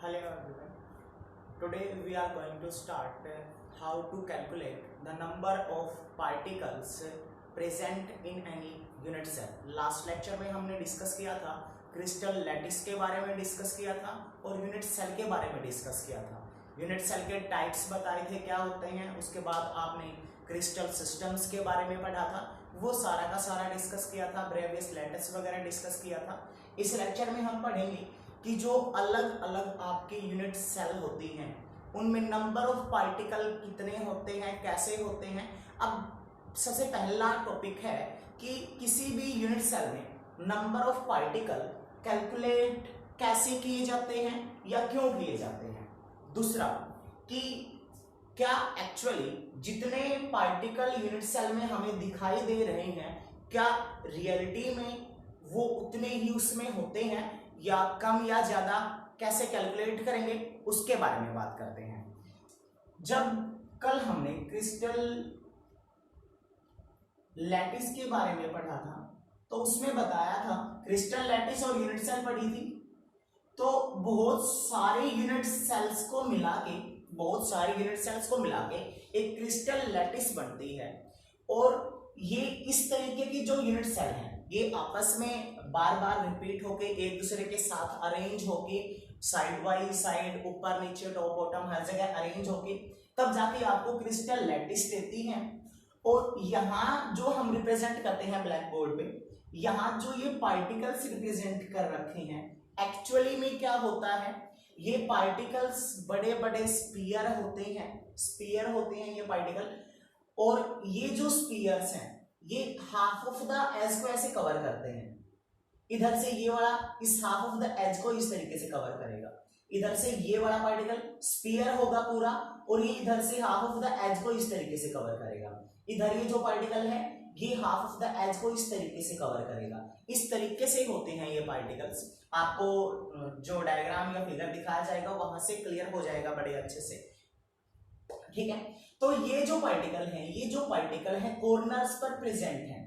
Hello everyone. Today we are going to start how to calculate the number of particles present in any unit cell. Last lecture में हमने discuss किया था crystal lattice के बारे में discuss किया था और यूनिट सेल के बारे में डिस्कस किया था। यूनिट सेल के टाइप्स बताए थे क्या होते हैं, उसके बाद आपने क्रिस्टल सिस्टम्स के बारे में पढ़ा था, वो सारा का सारा डिस्कस किया था, ब्रेवियस लैटिस वगैरह डिस्कस किया था। इस लेक्चर में हम पढ़ेंगे कि जो अलग अलग आपकी यूनिट सेल होती हैं उनमें नंबर ऑफ पार्टिकल कितने होते हैं, कैसे होते हैं। अब सबसे पहला टॉपिक है कि किसी भी यूनिट सेल में नंबर ऑफ पार्टिकल कैलकुलेट कैसे किए जाते हैं या क्यों किए जाते हैं। दूसरा कि क्या एक्चुअली जितने पार्टिकल यूनिट सेल में हमें दिखाई दे रहे हैं क्या रियलिटी में वो उतने ही उसमें होते हैं या कम या ज्यादा, कैसे कैलकुलेट करेंगे उसके बारे में बात करते हैं। जब कल हमने क्रिस्टल लैटिस के बारे में पढ़ा था तो उसमें बताया था क्रिस्टल लैटिस और यूनिट सेल पढ़ी थी, तो बहुत सारे यूनिट सेल्स को मिला के एक क्रिस्टल लैटिस बनती है। और ये इस तरीके की जो यूनिट सेल है ये आपस में बार बार रिपीट होके एक दूसरे के साथ अरेंज होके साइड बाई साइड, ऊपर नीचे टॉप बॉटम हर जगह अरेंज होके तब जाके आपको क्रिस्टल लैटिस देती हैं। और यहाँ जो हम रिप्रेजेंट करते हैं ब्लैक बोर्ड पे, यहाँ जो ये पार्टिकल्स रिप्रेजेंट कर रखे हैं एक्चुअली में क्या होता है, ये पार्टिकल्स बड़े बड़े स्पीयर होते हैं ये पार्टिकल। और ये जो स्पीयर्स हैं ये हाफ ऑफ द एज को ऐसे कवर करते हैं। इधर से ये वाला इस हाफ ऑफ द एज को इस तरीके से कवर करेगा, इधर से ये वाला पार्टिकल स्पीयर होगा पूरा और ये इधर से हाफ ऑफ द एज को इस तरीके से कवर करेगा। इधर ये जो पार्टिकल है ये हाफ ऑफ द एज को इस तरीके से कवर करेगा। इस तरीके से होते हैं ये पार्टिकल्स। आपको जो डायग्राम या फिगर दिखाया जाएगा वहां से क्लियर हो जाएगा बड़े अच्छे से, ठीक है। तो ये जो पार्टिकल है कॉर्नर्स पर प्रेजेंट है।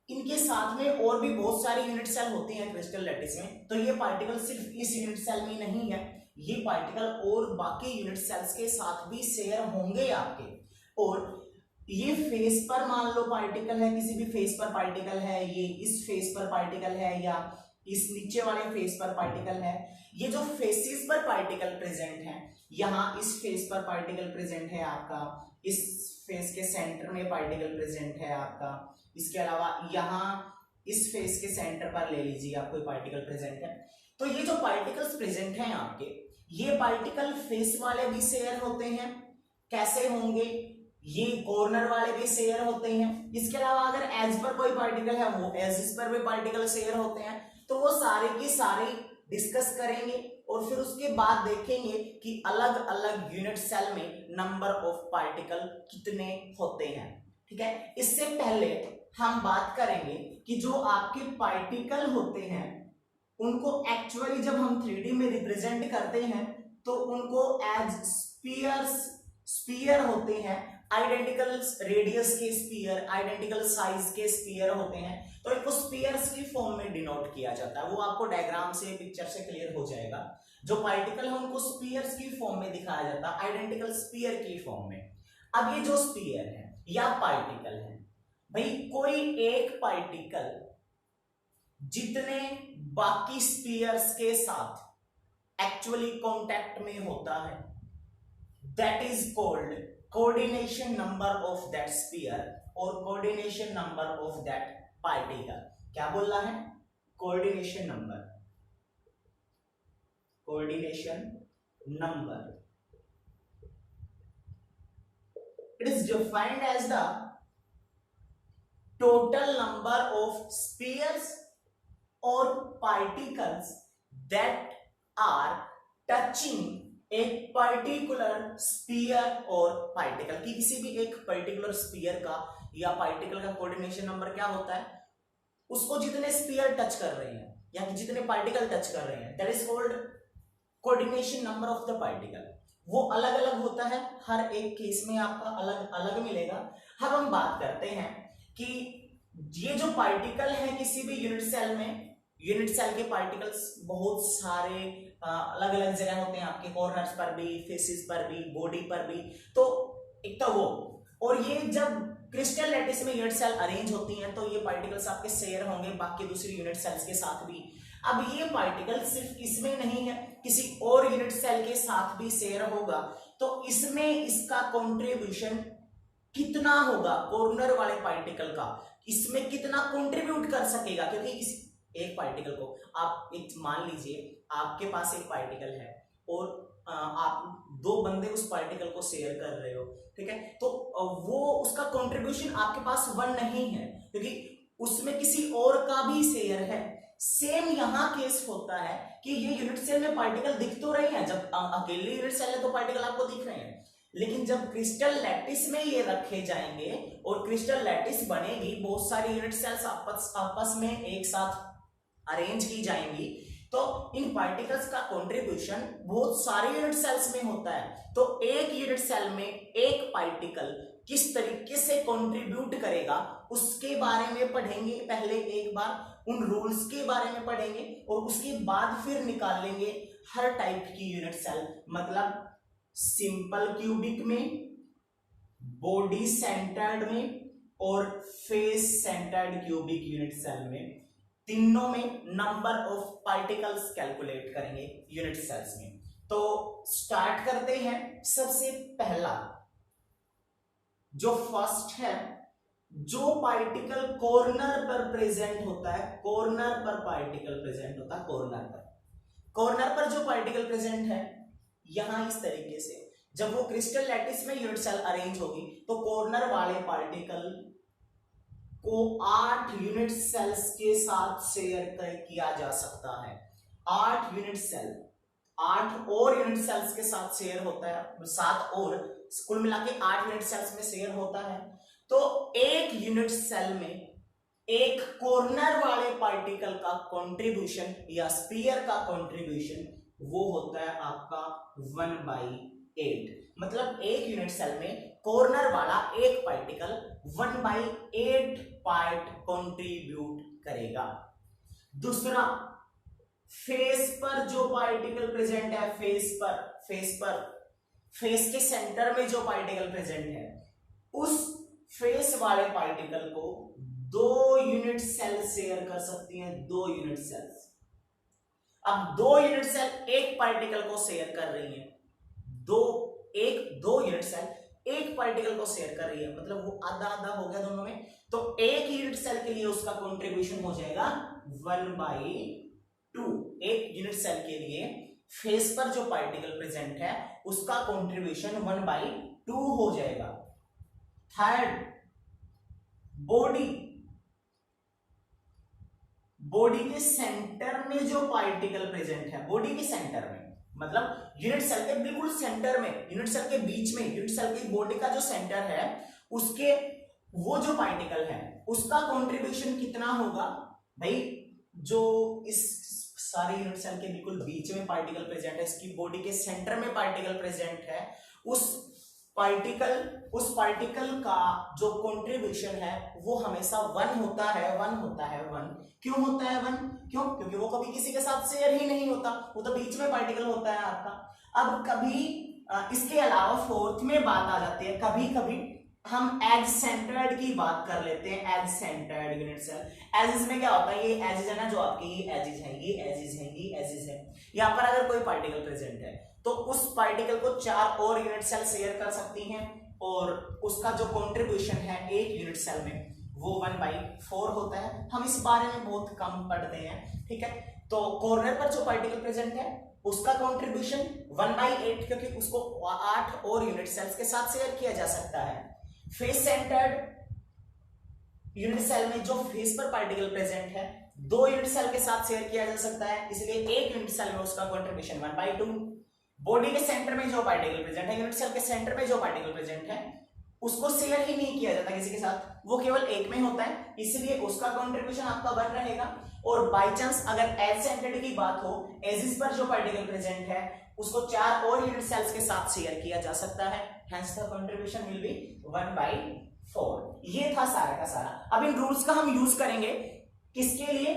इनके साथ में और भी बहुत सारी यूनिट सेल होती हैं क्रिस्टल लैटिस में, तो ये पार्टिकल सिर्फ इस यूनिट सेल में नहीं है, ये पार्टिकल और बाकी यूनिट सेल्स के साथ भी शेयर होंगे आपके। और ये फेस पर मान लो पार्टिकल है, किसी भी फेस पर पार्टिकल है, ये इस फेस पर पार्टिकल है या इस नीचे वाले फेस पर पार्टिकल है। ये जो फेसेस पर पार्टिकल प्रेजेंट है, यहाँ इस फेस पर पार्टिकल प्रेजेंट है आपका, इस फेस के सेंटर में पार्टिकल प्रेजेंट है आपका, इसके अलावा यहाँ इस फेस के सेंटर पर ले लीजिए आप कोई पार्टिकल प्रेजेंट है। तो ये जो पार्टिकल्स प्रेजेंट हैं आपके, ये पार्टिकल फेस वाले भी शेयर होते हैं। कैसे होंगे, ये कॉर्नर वाले भी शेयर होते हैं। इसके अलावा अगर एज पर कोई पार्टिकल है वो एजिस पर भी पार्टिकल शेयर होते हैं। तो वो सारे की सारी डिस्कस करेंगे और फिर उसके बाद देखेंगे कि अलग अलग यूनिट सेल में नंबर ऑफ पार्टिकल कितने होते हैं, ठीक है। इससे पहले हम बात करेंगे कि जो आपके पार्टिकल होते हैं उनको एक्चुअली जब हम 3D में रिप्रेजेंट करते हैं तो उनको एज स्पीयर होते हैं, आइडेंटिकल रेडियस के स्पीयर, आइडेंटिकल साइज के स्पीयर होते हैं। तो इनको स्पीयर्स की फॉर्म में डिनोट किया जाता है, वो आपको डायग्राम से पिक्चर से क्लियर हो जाएगा। जो पार्टिकल है उनको स्पीयर्स की फॉर्म में दिखाया जाता है, आइडेंटिकल स्पीयर की फॉर्म में। अब ये जो स्पीयर है या पार्टिकल है, भाई कोई एक पार्टिकल जितने बाकी स्पीयर्स के साथ एक्चुअली कांटेक्ट में होता है that is called coordination number of that sphere और coordination number of that particle. क्या बोल रहा है, coordination number it is defined as the total number of spheres और पार्टिकल्स दैट आर टचिंग एक पर्टिकुलर स्पीयर और पार्टिकल की। किसी भी एक पर्टिकुलर स्पीयर का या पार्टिकल का कोऑर्डिनेशन नंबर क्या होता है, उसको जितने स्पीयर टच कर रहे हैं या जितने पार्टिकल टच कर रहे हैं that is called coordination number of the particle. वो अलग अलग होता है, हर एक केस में आपका अलग अलग मिलेगा। अब हम बात करते हैं कि ये जो पार्टिकल है किसी भी यूनिट सेल में यूनिट सेल के पार्टिकल्स बहुत सारे अलग अलग जगह होते हैं, आपके कॉर्नर्स पर भी, फेसेस पर भी, बॉडी पर भी। तो एक तो वो, और ये जब क्रिस्टल लैटिस में यूनिट सेल अरेंज होती हैं तो ये पार्टिकल्स आपके शेयर होंगे बाकी दूसरी यूनिट सेल्स के साथ भी। अब ये पार्टिकल सिर्फ इसमें नहीं है, किसी और यूनिट सेल के साथ भी शेयर होगा, तो इसमें इसका कंट्रीब्यूशन कितना होगा कॉर्नर वाले पार्टिकल का, इसमें कितना कंट्रीब्यूट कर सकेगा। क्योंकि इस एक पार्टिकल को आप एक मान लीजिए आपके पास एक पार्टिकल है और आप दो बंदे उस पार्टिकल को शेयर कर रहे हो, ठीक है, तो वो उसका कंट्रीब्यूशन आपके पास 1 नहीं है क्योंकि उसमें किसी और का भी शेयर है। सेम यहां केस होता है कि ये यूनिट सेल में पार्टिकल दिख तो रहे हैं, जब अकेले यूनिट सेल है तो पार्टिकल आपको दिख रहे हैं, लेकिन जब क्रिस्टल लैटिस में ये रखे जाएंगे और क्रिस्टल लैटिस बनेगी, बहुत सारी यूनिट सेल्स आपस में एक साथ अरेंज की जाएंगी, तो इन पार्टिकल्स का कंट्रीब्यूशन बहुत सारे यूनिट सेल्स में होता है। तो एक यूनिट सेल में एक पार्टिकल किस तरीके से कंट्रीब्यूट करेगा उसके बारे में पढ़ेंगे। पहले एक बार उन रूल्स के बारे में पढ़ेंगे और उसके बाद फिर निकालेंगे हर टाइप की यूनिट सेल, मतलब सिंपल क्यूबिक में, बॉडी सेंटर्ड में और face centred cubic unit cell में, तीनों में नंबर ऑफ पार्टिकल्स कैलकुलेट करेंगे यूनिट सेल्स में। तो स्टार्ट करते हैं। सबसे पहला जो फर्स्ट है, जो पार्टिकल कॉर्नर पर प्रेजेंट होता है, कॉर्नर पर पार्टिकल प्रेजेंट होता है, कॉर्नर पर जो पार्टिकल प्रेजेंट है यहां इस तरीके से, जब वो क्रिस्टल लैटिस में यूनिट सेल अरेंज होगी तो कॉर्नर वाले पार्टिकल को 8 यूनिट सेल्स के साथ शेयर किया जा सकता है। 8 यूनिट सेल, 8 और यूनिट सेल्स के साथ शेयर होता है, 7 और कुल मिला के 8 यूनिट सेल्स में शेयर होता है। तो एक यूनिट सेल में एक कॉर्नर वाले पार्टिकल का कंट्रीब्यूशन या स्फीयर का कंट्रीब्यूशन वो होता है आपका 1/8। मतलब एक यूनिट सेल में कॉर्नर वाला एक पार्टिकल 1/8 पार्ट कंट्रीब्यूट करेगा। दूसरा, फेस पर जो पार्टिकल प्रेजेंट है, फेस के सेंटर में जो पार्टिकल प्रेजेंट है, उस फेस वाले पार्टिकल को 2 यूनिट सेल शेयर कर सकती हैं, 2 यूनिट सेल्स। अब 2 यूनिट सेल एक पार्टिकल को शेयर कर रही हैं, 2 यूनिट सेल एक पार्टिकल को शेयर कर रही है, मतलब वो आधा आधा हो गया दोनों में। तो एक यूनिट सेल के लिए उसका कंट्रीब्यूशन हो जाएगा 1/2। एक यूनिट सेल के लिए फेस पर जो पार्टिकल प्रेजेंट है उसका कंट्रीब्यूशन 1/2 हो जाएगा। थर्ड, बॉडी के सेंटर में जो पार्टिकल प्रेजेंट है, बॉडी के सेंटर में मतलब यूनिट सेल के बिल्कुल सेंटर में, यूनिट सेल के बीच में, यूनिट सेल की बॉडी का जो सेंटर है उसके वो जो पार्टिकल है उसका कंट्रीब्यूशन कितना होगा भाई। जो इस सारे यूनिट सेल के बिल्कुल बीच में पार्टिकल प्रेजेंट है, इसकी बॉडी के सेंटर में पार्टिकल प्रेजेंट है, उस पार्टिकल का जो कंट्रीब्यूशन है वो हमेशा 1 होता है। क्यों होता है 1? क्योंकि वो कभी किसी के साथ शेयर ही नहीं होता, वो तो बीच में पार्टिकल होता है आपका। अब कभी इसके अलावा फोर्थ में बात आ जाती है, कभी कभी हम एज सेंटर्ड की बात कर लेते हैं, edge centred unit cell. Edges में क्या होता है, ये एजिस है ना, जो आपकी ये एजिस है, ये एजिस है, ये एजिस है। यहाँ पर अगर कोई पार्टिकल प्रेजेंट है तो उस पार्टिकल को 4 और यूनिट सेल शेयर कर सकती हैं और उसका जो कंट्रीब्यूशन है एक यूनिट सेल में वो 1/4 होता है। हम इस बारे में बहुत कम पढ़ते हैं, ठीक है। तो कॉर्नर पर जो पार्टिकल प्रेजेंट है उसका कंट्रीब्यूशन 1/8, क्योंकि उसको 8 और यूनिट सेल्स के साथ शेयर किया जा सकता है। फेस सेंटर्ड यूनिट सेल में जो फेस पर पार्टिकल प्रेजेंट है 2 यूनिट सेल के साथ शेयर किया जा सकता है, इसलिए एक यूनिट सेल में उसका कंट्रीब्यूशन 1/2। बॉडी के सेंटर में जो पार्टिकल प्रेजेंट है, यूनिट सेल के सेंटर में जो पार्टिकल प्रेजेंट है उसको शेयर ही नहीं किया जाता किसी के साथ, वो केवल एक में होता है, इसलिए उसका कंट्रीब्यूशन आपका 1 रहेगा। और बाय चांस अगर एज सेंटर्ड की बात हो, एजिस पर जो पार्टिकल प्रेजेंट है उसको 4 और यूनिट सेल्स के साथ शेयर किया जा सकता है, hence the contribution will be 1/4। ये था सारा का सारा। अब इन रूल्स का हम यूज करेंगे किसके लिए,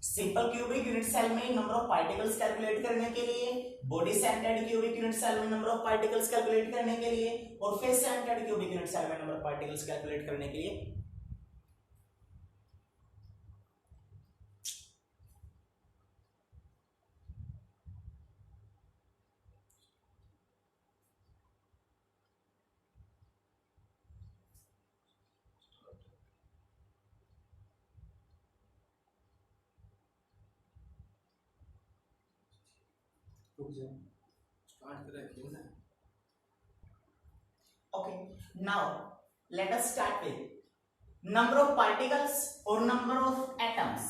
सिंपल क्यूबिक यूनिट सेल में नंबर ऑफ पार्टिकल्स कैलकुलेट करने के लिए, body centred cubic unit cell में नंबर ऑफ पार्टिकल्स कैलकुलेट करने के लिए, और face centred cubic unit cell में नंबर ऑफ पार्टिकल्स कैलकुलेट करने के लिए। Okay, now let us start with number of particles or number of atoms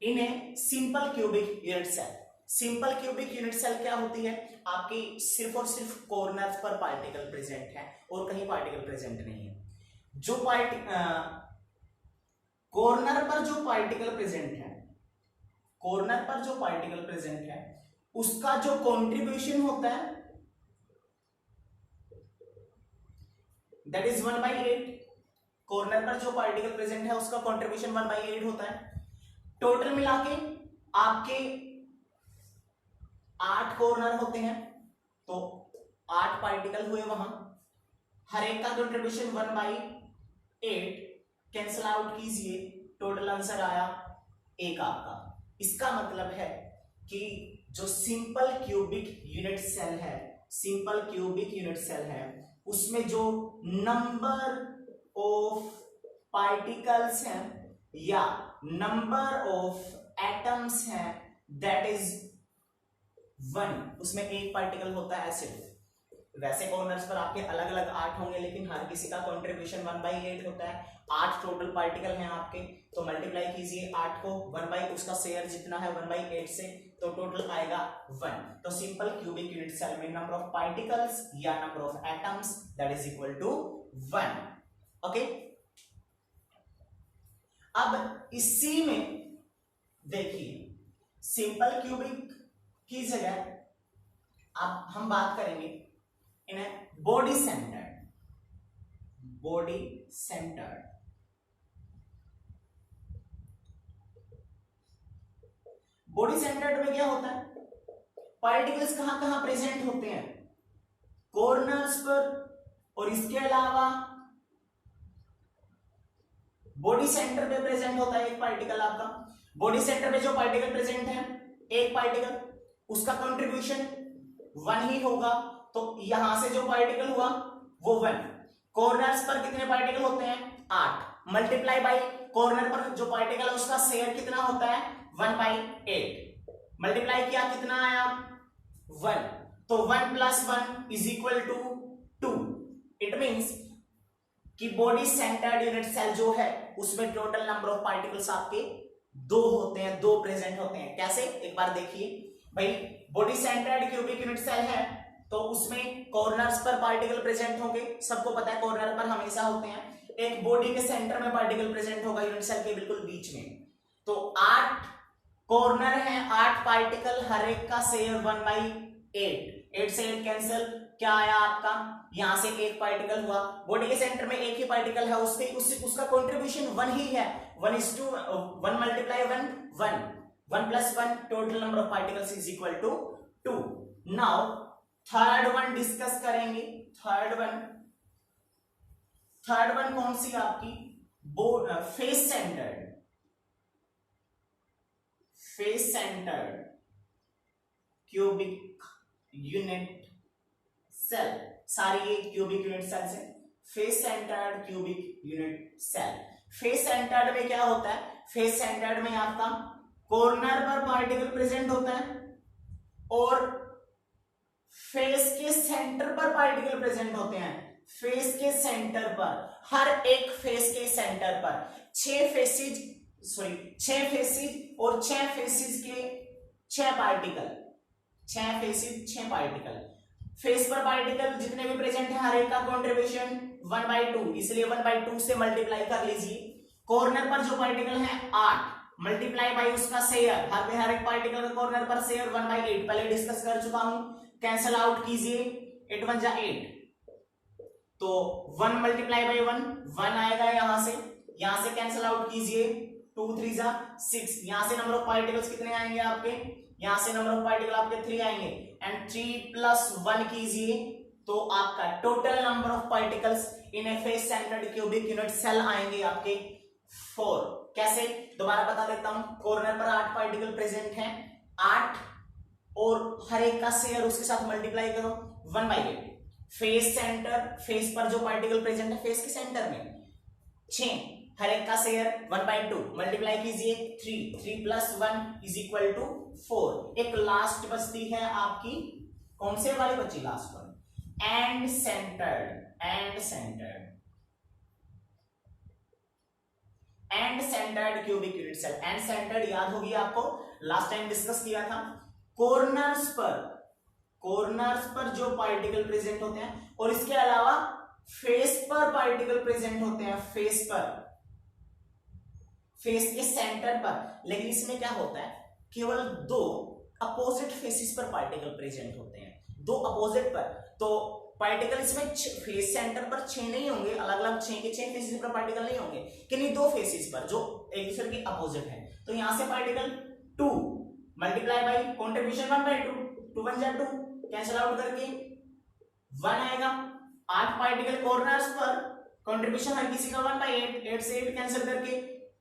in a simple cubic unit cell. Simple cubic unit cell क्या होती है? आपकी सिर्फ और सिर्फ कॉर्नर्स पर पार्टिकल प्रेजेंट है और कहीं पार्टिकल प्रेजेंट नहीं है। जो कॉर्नर पर जो पार्टिकल प्रेजेंट है, कॉर्नर पर जो पार्टिकल प्रेजेंट है उसका जो कंट्रीब्यूशन होता है दैट इज 1/8। कॉर्नर पर जो पार्टिकल प्रेजेंट है उसका कंट्रीब्यूशन 1/8 होता है। टोटल मिला के आपके 8 कॉर्नर होते हैं, तो 8 पार्टिकल हुए वहां, हर एक का कंट्रीब्यूशन 1/8। कैंसल आउट कीजिए, टोटल आंसर आया 1 आपका। इसका मतलब है कि जो सिंपल क्यूबिक यूनिट सेल है, सिंपल क्यूबिक यूनिट सेल है, उसमें जो नंबर ऑफ पार्टिकल्स हैं या नंबर ऑफ एटम्स हैं दैट इज 1। उसमें एक पार्टिकल होता है सिर्फ। वैसे कॉर्नर्स पर आपके अलग अलग 8 होंगे, लेकिन हर किसी का कंट्रीब्यूशन 1/8 होता है। 8 टोटल पार्टिकल हैं आपके, तो मल्टीप्लाई कीजिए 8 को 1 उसका शेयर जितना है 1/8 से, तो टोटल आएगा 1। तो सिंपल क्यूबिक यूनिट सेल में नंबर ऑफ पार्टिकल्स या number of atoms that is equal to 1। Okay, अब इसी में देखिए सिंपल क्यूबिक की जगह अब हम बात करेंगे in body centred, body centred. Body centred में क्या होता है? पार्टिकल्स कहां कहां प्रेजेंट होते हैं? कॉर्नर्स पर, और इसके अलावा बॉडी सेंटर पे प्रेजेंट होता है एक पार्टिकल आपका। बॉडी सेंटर पे जो पार्टिकल प्रेजेंट है, एक पार्टिकल, उसका कंट्रीब्यूशन 1 ही होगा, तो यहां से जो पार्टिकल हुआ वो 1। कॉर्नर्स पर कितने पार्टिकल होते हैं? 8 मल्टीप्लाई बाई कॉर्नर पर जो पार्टिकल है उसका शेयर कितना होता है? 1/8। मल्टीप्लाई किया, कितना आया? 1। तो 1 + 1 is equal to 2। It means कि बॉडी सेंटर्ड यूनिट सेल जो है उसमें टोटल नंबर ऑफ पार्टिकल्स आपके 2 होते हैं, 2 प्रेजेंट होते हैं। कैसे? एक बार देखिए भाई, body centred cubic unit cell है तो उसमें कॉर्नर्स पर पार्टिकल प्रेजेंट होंगे, सबको पता है कॉर्नर पर हमेशा होते हैं। एक बॉडी के सेंटर में पार्टिकल प्रेजेंट होगा यूनिट सेल के बिल्कुल बीच में। तो 8 कॉर्नर है, 8 पार्टिकल, हर एक का शेयर 1/8। 8 से 8 कैंसिल, क्या आया आपका? यहां से एक पार्टिकल हुआ, बॉडी के सेंटर में एक ही पार्टिकल है, उसका कंट्रीब्यूशन 1 ही है। 1 × 1 multiply 1 1 1 + 1 total number of particles is equal to 2। Now third one discuss करेंगे। थर्ड वन कौन सी आपकी? Face centred, face centred cubic unit cell. सारी ये क्यूबिक यूनिट सेल्स हैं। Face centred cubic unit cell. Face centred में क्या होता है? फेस सेंटर्ड में आपका कॉर्नर पर पार्टिकल प्रेजेंट होता है और फेस के सेंटर पर पार्टिकल प्रेजेंट होते हैं। फेस के सेंटर पर, हर एक फेस के सेंटर पर 6 फेसिज और 6 फेसिज के 6 पार्टिकल, 6 फेसिज 6 पार्टिकल। फेस पर पार्टिकल जितने भी प्रेजेंट है हर एक का कंट्रीब्यूशन 1/2, इसलिए 1/2 से मल्टीप्लाई कर लीजिए। कॉर्नर पर जो पार्टिकल है 8 मल्टीप्लाई बाई उसका शेयर, हर एक पार्टिकल का कॉर्नर पर शेयर 1/8 पहले डिस्कस कर चुका हूं। कैंसल आउट कीजिए, 8 × 1 = 8, तो 1 मल्टीप्लाई बाई 1 1 आएगा, यहां से कैंसल आउट कीजिए, 2 3 जा 6, यहां से नंबर ऑफ पार्टिकल्स कितने आएंगे आपके, यहां से नंबर ऑफ पार्टिकल आपके 3 आएंगे एंड 3 प्लस 1 कीजिए तो आपका total number of particles in a face centred cubic unit cell आएंगे आपके 4। कैसे, दोबारा बता देता हूं, कॉर्नर पर 8 पार्टिकल प्रेजेंट हैं, 8 और हर एक का शेयर उसके साथ मल्टीप्लाई करो 1/8। फेस सेंटर, फेस पर जो पार्टिकल प्रेजेंट है फेस के सेंटर में 6, हर एक का शेयर 1/2 मल्टीप्लाई कीजिए 3 प्लस 1 इज इक्वल टू 4। एक लास्ट बचती है आपकी, कौन से वाली बची last one, end centered cubic unit cell. End centered याद होगी आपको, लास्ट टाइम डिस्कस किया था। कॉर्नर्स पर जो पार्टिकल प्रेजेंट होते हैं और इसके अलावा फेस पर पार्टिकल प्रेजेंट होते हैं, फेस के सेंटर पर। लेकिन इसमें क्या होता है, केवल 2 अपोजिट फेसिस पर पार्टिकल प्रेजेंट होते हैं, 2 अपोजिट पर। तो पार्टिकल इसमें फेस सेंटर पर 6 नहीं होंगे, अलग अलग 6 के 6 फेसिस पर पार्टिकल नहीं होंगे, किन्हीं 2 फेसिस पर जो एक दूसरे के अपोजिट है। तो यहां से पार्टिकल 2 मल्टीप्लाई बाई कॉन्ट्रीब्यूशन 1/2, 2 1 जा 2, कैंसिल आउट करके 1 आएगा। 8 पार्टिकल कॉर्नर्स पर, कंट्रीब्यूशन हर किसी का 1/8, 8 से 8 कैंसिल करके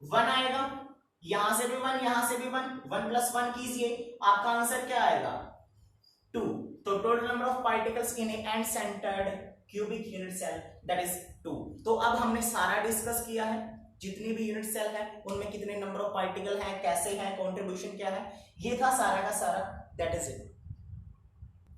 1 आएगा। यहां से भी 1, यहां से भी 1 प्लस 1 कीजिए, आपका आंसर क्या आएगा 2। तो total number of particles in end centered cubic unit cell that is 2। तो अब हमने सारा डिस्कस किया है, जितनी भी यूनिट सेल है उनमें कितने नंबर ऑफ पार्टिकल हैं, कैसे हैं, कंट्रीब्यूशन क्या है, ये था सारा का सारा, दैट इज इट।